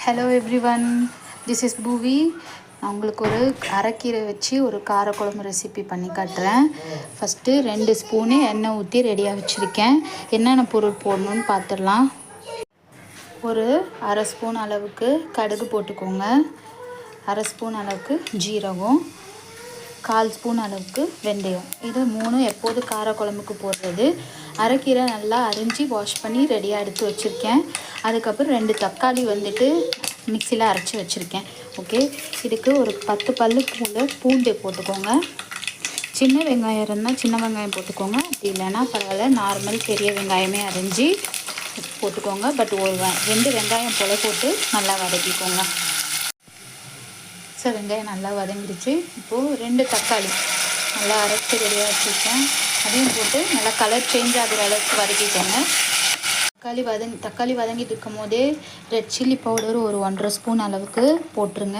Hello everyone, this is பூவி. நான் உங்களுக்கு ஒரு அரைக்கீரை வச்சு ஒரு காரக்குழம்பு ரெசிபி பண்ணி காட்டுறேன். ஃபஸ்ட்டு 2 ஸ்பூனு எண்ணெய் ஊற்றி ரெடியாக வச்சுருக்கேன். என்னென்ன பொருள் போடணுன்னு பார்த்துடலாம். ஒரு அரை ஸ்பூன் அளவுக்கு கடுகு போட்டுக்கோங்க, அரை ஸ்பூன் அளவுக்கு ஜீரகம், 1/4 ஸ்பூன் அளவுக்கு வெந்தயம். இது 3 எப்போது காரக்குழம்புக்கு போடுறது. அரைக்கீரை நல்லா அரிஞ்சு வாஷ் பண்ணி ரெடியாக எடுத்து வச்சுருக்கேன். அதுக்கப்புறம் 2 தக்காளி மிக்சியில் அரைச்சி வச்சுருக்கேன். ஓகே, இதுக்கு ஒரு 10 பல்லுக்குள்ள பூண்டு போட்டுக்கோங்க. சின்ன வெங்காயம் இருந்தால் சின்ன வெங்காயம் போட்டுக்கோங்க, அப்படி இல்லைன்னா பரவாயில்ல, நார்மல் பெரிய வெங்காயமே அரிஞ்சு போட்டுக்கோங்க. பட் ஒரு 2 வெங்காயம் போல் போட்டு நல்லா வதக்கிக்கோங்க. வெங்காயம் நல்லா வதங்கிடுச்சு. இப்போது 2 தக்காளி நல்லா அரைச்சி ரெடியாக வச்சுருக்கேன், அதையும் போட்டு நல்லா கலர் சேஞ்ச் ஆகிற அளவுக்கு வதக்கிக்கோங்க. தக்காளி வதங்கிட்டு இருக்கும் போதே ரெட் சில்லி பவுடர் ஒரு 1.5 ஸ்பூன் அளவுக்கு போட்டுருங்க.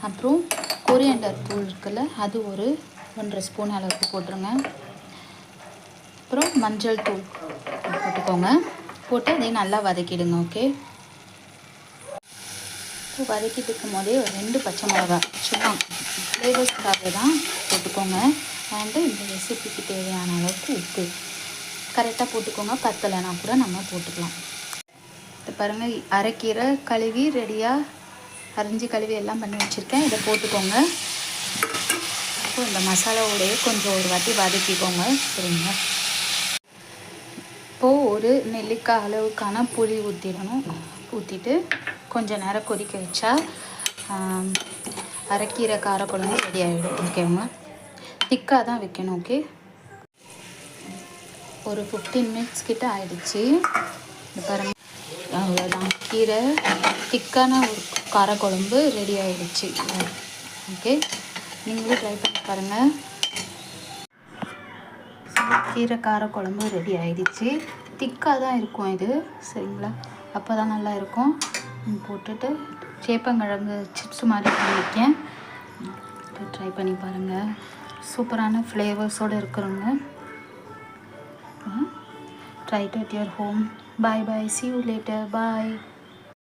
அப்புறம் கொரியாண்டர் தூள் இருக்குல்ல, அது ஒரு 1.5 ஸ்பூன் அளவுக்கு போட்டுருங்க. அப்புறம் மஞ்சள் தூள் போட்டுக்கோங்க. போட்டு அதையும் நல்லா வதக்கிடுங்க. ஓகே, இப்போ வதக்கிட்டு இருக்கும் போதே ஒரு 2 பச்சை மிளகாய் சும்மா ஃப்ளேவர்ஸ்க்காக தான் போட்டுக்கோங்க. அண்டு இந்த ரெசிபிக்கு தேவையான அளவுக்கு உப்பு கரெக்டாக போட்டுக்கோங்க, பத்தலைனா கூட நம்ம போட்டுக்கலாம். இப்போ பாருங்கள், அரைக்கீரை கழுவி ரெடியாக அரிஞ்சு கழுவி எல்லாம் பண்ணி வச்சுருக்கேன். இதை போட்டுக்கோங்க. இப்போ இந்த மசாலாவோடையே கொஞ்சம் ஒரு வாட்டி வதக்கிக்கோங்க. சரிங்களா? இப்போது ஒரு நெல்லிக்காய் அளவுக்கான புளி ஊற்றிடணும். ஊற்றிட்டு கொஞ்சம் நேரம் கொதிக்க வச்சா அரைக்கீரை காரக்குழம்பு ரெடி ஆகிடும். ஓகேங்க, திக்காக தான் வைக்கணும். ஓகே, ஒரு 15 மினிட்ஸ் கிட்ட ஆயிடுச்சு. இந்த பாருங்கள், அவ்வளோதான், கீரை திக்கான ஒரு காரக்குழம்பு ரெடி ஆகிடுச்சு. ஓகே, நீங்களும் ட்ரை பண்ணி பாருங்கள். கீரை காரக்குழம்பு ரெடி ஆகிடுச்சு. திக்காக தான் இருக்கும் இது. சரிங்களா? அப்போ தான் நல்லா இருக்கும். போட்டுட்டு சேப்பங்கிழங்கு சிப்ஸ் மாதிரி பண்ணியிருக்கேன். ட்ரை பண்ணி பாருங்கள். சூப்பரான ஃப்ளேவர்ஸோடு இருக்கிறவங்க. Try it at your home. Bye bye. See you later. Bye.